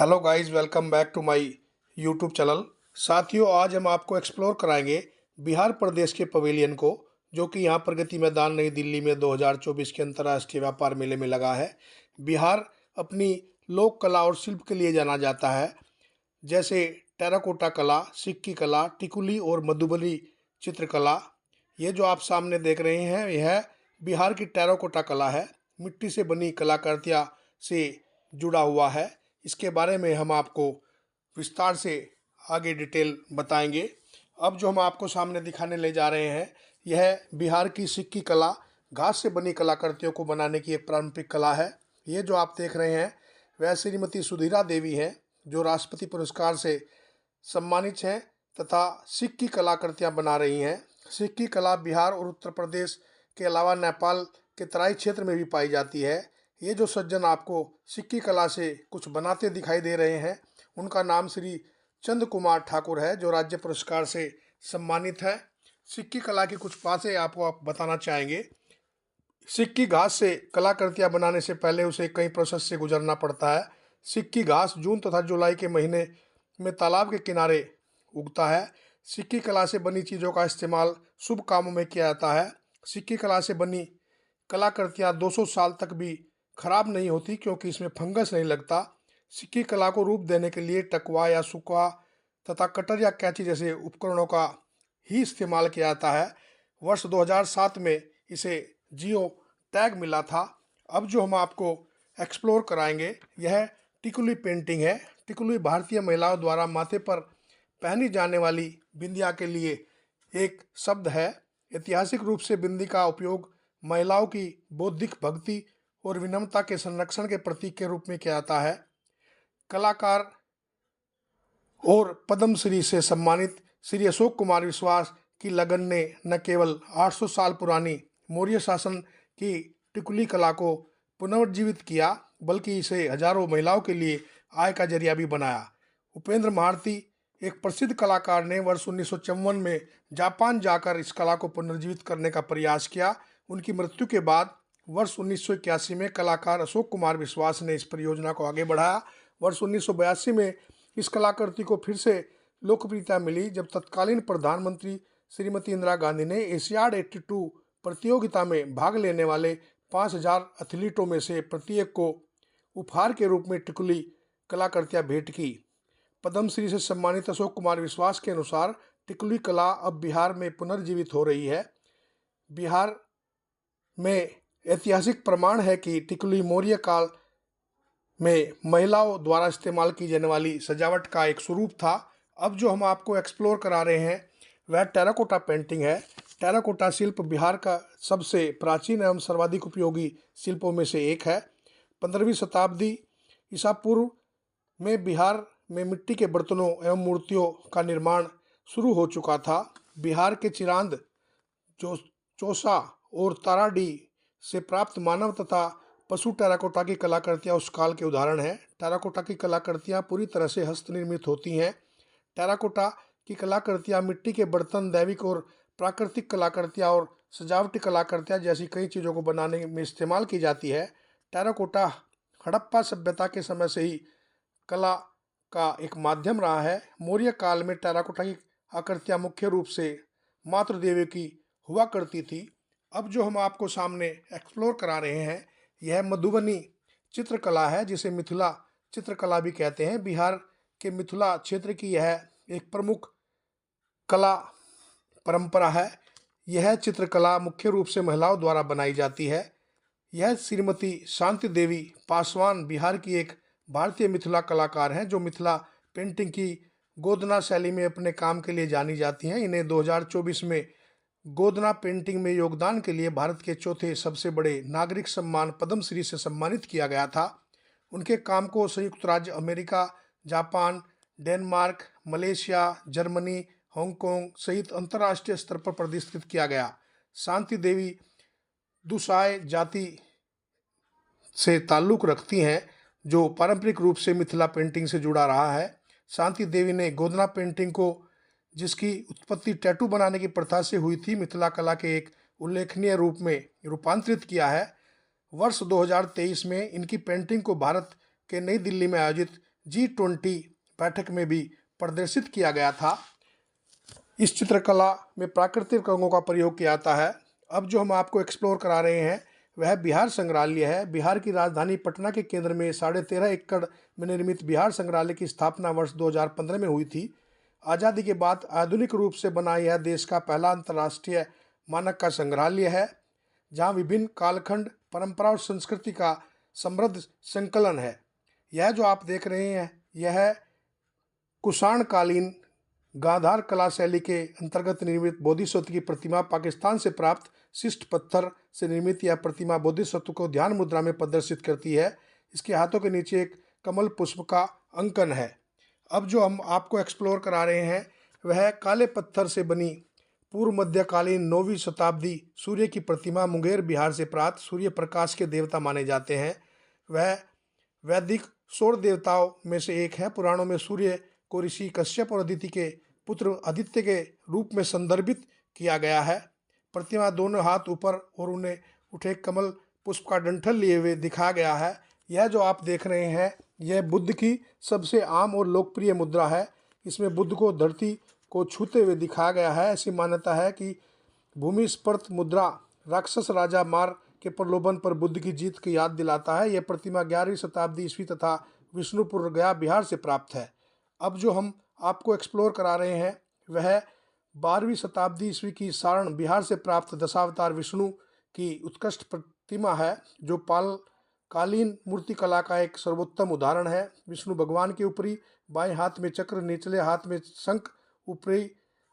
Hello guys, welcome back to my YouTube channel. साथियों, आज हम आपको एक्सप्लोर कराएंगे बिहार प्रदेश के पवेलियन को, जो कि यहाँ प्रगति मैदान नई दिल्ली में 2024 के अंतर्राष्ट्रीय व्यापार मेले में लगा है। बिहार अपनी लोक कला और शिल्प के लिए जाना जाता है, जैसे टेराकोटा कला, सिक्की कला, टिकुली और मधुबनी चित्रकला। ये जो आप सामने देख रहे हैं, यह बिहार की टेराकोटा कला है। मिट्टी से बनी कलाकृतियाँ से जुड़ा हुआ है। इसके बारे में हम आपको विस्तार से आगे डिटेल बताएंगे। अब जो हम आपको सामने दिखाने ले जा रहे हैं, यह बिहार की सिक्की कला, घास से बनी कलाकृतियों को बनाने की एक पारंपरिक कला है। ये जो आप देख रहे हैं, वह श्रीमती सुधीरा देवी हैं, जो राष्ट्रपति पुरस्कार से सम्मानित हैं तथा सिक्की कलाकृतियां बना रही हैं। सिक्की कला बिहार और उत्तर प्रदेश के अलावा नेपाल के तराई क्षेत्र में भी पाई जाती है। ये जो सज्जन आपको सिक्की कला से कुछ बनाते दिखाई दे रहे हैं, उनका नाम श्री चंद कुमार ठाकुर है, जो राज्य पुरस्कार से सम्मानित है। सिक्की कला की कुछ बातें आपको आप बताना चाहेंगे। सिक्की घास से कलाकृतियां बनाने से पहले उसे कई प्रोसेस से गुजरना पड़ता है। सिक्की घास जून तथा जुलाई के महीने में तालाब के किनारे उगता है। सिक्की कला से बनी चीज़ों का इस्तेमाल शुभ कामों में किया जाता है। सिक्की कला से बनी कलाकृतियां 200 साल तक भी खराब नहीं होती, क्योंकि इसमें फंगस नहीं लगता। सिक्की कला को रूप देने के लिए टकवा या सुकवा तथा कटर या कैंची जैसे उपकरणों का ही इस्तेमाल किया जाता है। वर्ष 2007 में इसे जियो टैग मिला था। अब जो हम आपको एक्सप्लोर कराएंगे, यह टिकुली पेंटिंग है। टिकुली भारतीय महिलाओं द्वारा माथे पर पहनी जाने वाली बिंदिया के लिए एक शब्द है। ऐतिहासिक रूप से बिंदी का उपयोग महिलाओं की बौद्धिक भक्ति और विनम्रता के संरक्षण के प्रतीक के रूप में किया जाता है। कलाकार और पद्मश्री से सम्मानित श्री अशोक कुमार विश्वास की लगन ने न केवल 800 साल पुरानी मौर्य शासन की टिकुली कला को पुनर्जीवित किया, बल्कि इसे हजारों महिलाओं के लिए आय का जरिया भी बनाया। उपेंद्र महारती, एक प्रसिद्ध कलाकार, ने वर्ष 1954 में जापान जाकर इस कला को पुनर्जीवित करने का प्रयास किया। उनकी मृत्यु के बाद वर्ष 1981 में कलाकार अशोक कुमार विश्वास ने इस परियोजना को आगे बढ़ाया। वर्ष 1982 में इस कलाकृति को फिर से लोकप्रियता मिली, जब तत्कालीन प्रधानमंत्री श्रीमती इंदिरा गांधी ने एशियाड 82 प्रतियोगिता में भाग लेने वाले 5000 एथलीटों में से प्रत्येक को उपहार के रूप में टिकुली कलाकृतियां भेंट की। पद्मश्री से सम्मानित अशोक कुमार विश्वास के अनुसार टिकुली कला अब बिहार में पुनर्जीवित हो रही है। बिहार में ऐतिहासिक प्रमाण है कि टिकुली मौर्य काल में महिलाओं द्वारा इस्तेमाल की जाने वाली सजावट का एक स्वरूप था। अब जो हम आपको एक्सप्लोर करा रहे हैं, वह टेराकोटा पेंटिंग है। टेराकोटा शिल्प बिहार का सबसे प्राचीन एवं सर्वाधिक उपयोगी शिल्पों में से एक है। 15वीं शताब्दी ईसा पूर्व में बिहार में मिट्टी के बर्तनों एवं मूर्तियों का निर्माण शुरू हो चुका था। बिहार के चिरांद, जो चौसा और ताराडी से प्राप्त मानव तथा पशु टेराकोटा की कलाकृतियाँ उस काल के उदाहरण हैं। टेराकोटा की कलाकृतियाँ पूरी तरह से हस्तनिर्मित होती हैं। टेराकोटा की कलाकृतियाँ मिट्टी के बर्तन, दैविक और प्राकृतिक कलाकृतियाँ और सजावटी कलाकृतियाँ जैसी कई चीज़ों को बनाने में इस्तेमाल की जाती है। टेराकोटा हड़प्पा सभ्यता के समय से ही कला का एक माध्यम रहा है। मौर्य काल में टेराकोटा की आकृतियाँ मुख्य रूप से मातृदेवी की हुआ करती थी। अब जो हम आपको सामने एक्सप्लोर करा रहे हैं, यह मधुबनी चित्रकला है, जिसे मिथिला चित्रकला भी कहते हैं। बिहार के मिथिला क्षेत्र की यह एक प्रमुख कला परंपरा है। यह चित्रकला मुख्य रूप से महिलाओं द्वारा बनाई जाती है। यह श्रीमती शांति देवी पासवान बिहार की एक भारतीय मिथिला कलाकार हैं, जो मिथिला पेंटिंग की गोदना शैली में अपने काम के लिए जानी जाती हैं। इन्हें 2024 में गोदना पेंटिंग में योगदान के लिए भारत के चौथे सबसे बड़े नागरिक सम्मान पद्मश्री से सम्मानित किया गया था। उनके काम को संयुक्त राज्य America, Japan, Denmark, Malaysia, Germany, Hong Kong सहित अंतर्राष्ट्रीय स्तर पर प्रदर्शित किया गया। शांति देवी दुसाय जाति से ताल्लुक़ रखती हैं, जो पारंपरिक रूप से मिथिला पेंटिंग से जुड़ा रहा है। शांति देवी ने गोदना पेंटिंग को, जिसकी उत्पत्ति टैटू बनाने की प्रथा से हुई थी, मिथिला कला के एक उल्लेखनीय रूप में रूपांतरित किया है। वर्ष 2023 में इनकी पेंटिंग को भारत के नई दिल्ली में आयोजित G20 बैठक में भी प्रदर्शित किया गया था। इस चित्रकला में प्राकृतिक रंगों का प्रयोग किया जाता है। अब जो हम आपको एक्सप्लोर करा रहे हैं वह बिहार संग्रहालय है। बिहार की राजधानी पटना के केंद्र में 13.5 एकड़ में निर्मित बिहार संग्रहालय की स्थापना वर्ष 2015 में हुई थी। आज़ादी के बाद आधुनिक रूप से बना यह देश का पहला अंतर्राष्ट्रीय मानक का संग्रहालय है, जहां विभिन्न कालखंड, परंपरा और संस्कृति का समृद्ध संकलन है। यह जो आप देख रहे हैं यह कुषाणकालीन गांधार कला शैली के अंतर्गत निर्मित बोधिसत्व की प्रतिमा। पाकिस्तान से प्राप्त शिष्ट पत्थर से निर्मित यह प्रतिमा बोधिसत्व को ध्यान मुद्रा में प्रदर्शित करती है। इसके हाथों के नीचे एक कमल पुष्प का अंकन है। अब जो हम आपको एक्सप्लोर करा रहे हैं वह काले पत्थर से बनी पूर्व मध्यकालीन 9वीं शताब्दी सूर्य की प्रतिमा। मुंगेर बिहार से प्राप्त सूर्य प्रकाश के देवता माने जाते हैं। वह वैदिक सौर देवताओं में से एक है। पुराणों में सूर्य को ऋषि कश्यप और अदिति के पुत्र आदित्य के रूप में संदर्भित किया गया है। प्रतिमा दोनों हाथ ऊपर और उन्हें उठे कमल पुष्प का डंठल लिए हुए दिखाया गया है। यह जो आप देख रहे हैं यह बुद्ध की सबसे आम और लोकप्रिय मुद्रा है। इसमें बुद्ध को धरती को छूते हुए दिखाया गया है। ऐसी मान्यता है कि भूमि स्पर्श मुद्रा राक्षस राजा मार के प्रलोभन पर बुद्ध की जीत की याद दिलाता है। यह प्रतिमा 11वीं शताब्दी ईस्वी तथा विष्णुपुर गया बिहार से प्राप्त है। अब जो हम आपको एक्सप्लोर करा रहे हैं वह 12वीं शताब्दी ईस्वी की सारण बिहार से प्राप्त दशावतार विष्णु की उत्कृष्ट प्रतिमा है, जो कालीन मूर्ति कला का एक सर्वोत्तम उदाहरण है। विष्णु भगवान के ऊपरी बाएं हाथ में चक्र, निचले हाथ में शंख, ऊपरी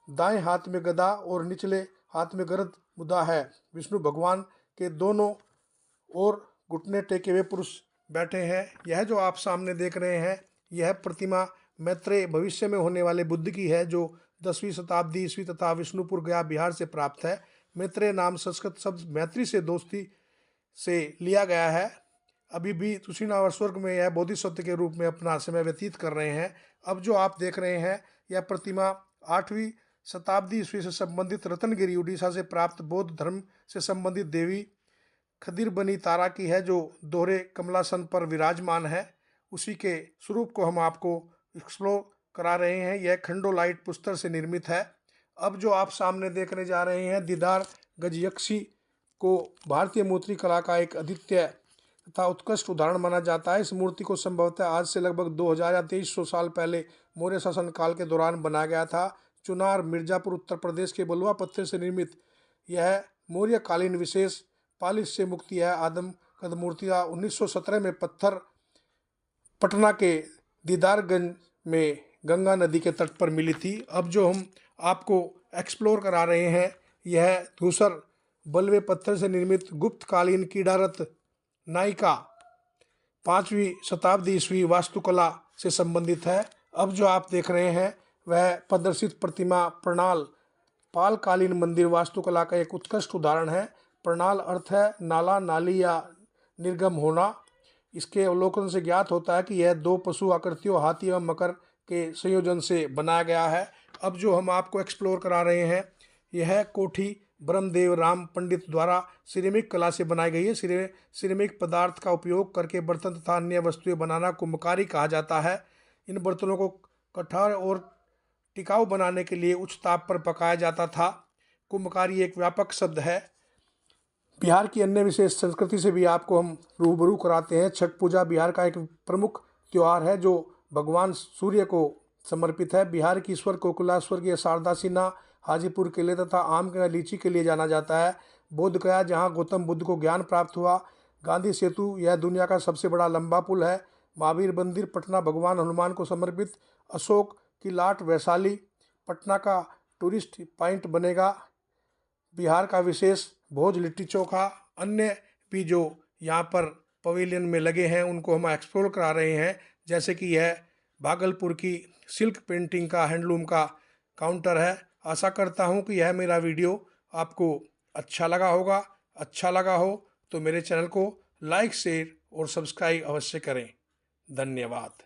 दाएं हाथ में गदा और निचले हाथ में गरुड़ मुद्रा है। विष्णु भगवान के दोनों ओर घुटने टेके हुए पुरुष बैठे हैं। यह जो आप सामने देख रहे हैं यह प्रतिमा मैत्रेय भविष्य में होने वाले बुद्ध की है, जो 10वीं शताब्दी ईस्वी तथा विष्णुपुर गया बिहार से प्राप्त है। मैत्रेय नाम संस्कृत शब्द मैत्री से दोस्ती से लिया गया है। अभी भी तुषिना और स्वर्ग में यह बोधिसत्व के रूप में अपना समय व्यतीत कर रहे हैं। अब जो आप देख रहे हैं यह प्रतिमा 8वीं शताब्दी ईस्वी से संबंधित रत्नगिरी उड़ीसा से प्राप्त बौद्ध धर्म से संबंधित देवी खदिर बनी तारा की है, जो दोहरे कमलासन पर विराजमान है। उसी के स्वरूप को हम आपको एक्सप्लोर करा रहे हैं। यह खंडोलाइट पुस्तर से निर्मित है। अब जो आप सामने देखने जा रहे हैं दीदार गजयक्षी को भारतीय मूर्ति कला का एक अद्वितीय तथा उत्कृष्ट उदाहरण माना जाता है। इस मूर्ति को संभवतः आज से लगभग 2000 या 2300 साल पहले मौर्य शासन काल के दौरान बनाया गया था। चुनार, मिर्जापुर, उत्तर प्रदेश के बलुआ पत्थर से निर्मित यह मौर्य कालीन विशेष पालिश से मुक्ति है। आदम कद मूर्तियाँ 1917 में पत्थर पटना के दीदारगंज में गंगा नदी के तट पर मिली थी। अब जो हम आपको एक्सप्लोर करा रहे हैं यह धूसर बलवे पत्थर से निर्मित गुप्तकालीन कीड़ारत नायिका 5वीं शताब्दी ईस्वी वास्तुकला से संबंधित है। अब जो आप देख रहे हैं वह प्रदर्शित प्रतिमा प्रणाल पालकालीन मंदिर वास्तुकला का एक उत्कृष्ट उदाहरण है। प्रणाल अर्थ है नाला, नाली या निर्गम होना। इसके अवलोकन से ज्ञात होता है कि यह 2 पशु आकृतियों हाथी एवं मकर के संयोजन से बनाया गया है। अब जो हम आपको एक्सप्लोर करा रहे हैं यह कोठी ब्रह्मदेव राम पंडित द्वारा सिरेमिक कला से बनाई गई है। सिरेमिक पदार्थ का उपयोग करके बर्तन तथा अन्य वस्तुएं बनाना कुम्भकारी कहा जाता है। इन बर्तनों को कठोर और टिकाऊ बनाने के लिए उच्च ताप पर पकाया जाता था। कुम्भकारी एक व्यापक शब्द है। बिहार की अन्य विशेष संस्कृति से भी आपको हम रूबरू कराते हैं। छठ पूजा बिहार का एक प्रमुख त्यौहार है, जो भगवान सूर्य को समर्पित है। बिहार की ईश्वर कोकिला स्वर्गीय शारदा सिन्हा हाजीपुर किले तथा आम के लीची के लिए जाना जाता है। बोध गया, जहाँ गौतम बुद्ध को ज्ञान प्राप्त हुआ। गांधी सेतु, यह दुनिया का सबसे बड़ा लंबा पुल है। महावीर मंदिर पटना भगवान हनुमान को समर्पित। अशोक की लाट वैशाली पटना का टूरिस्ट पॉइंट बनेगा। बिहार का विशेष भोज लिट्टी चोखा। अन्य भी जो यहाँ पर पवेलियन में लगे हैं उनको हम एक्सप्लोर करा रहे हैं, जैसे कि यह भागलपुर की सिल्क पेंटिंग का हैंडलूम का काउंटर है। आशा करता हूँ कि यह मेरा वीडियो आपको अच्छा लगा होगा। अच्छा लगा हो तो मेरे चैनल को लाइक, शेयर और सब्सक्राइब अवश्य करें। धन्यवाद।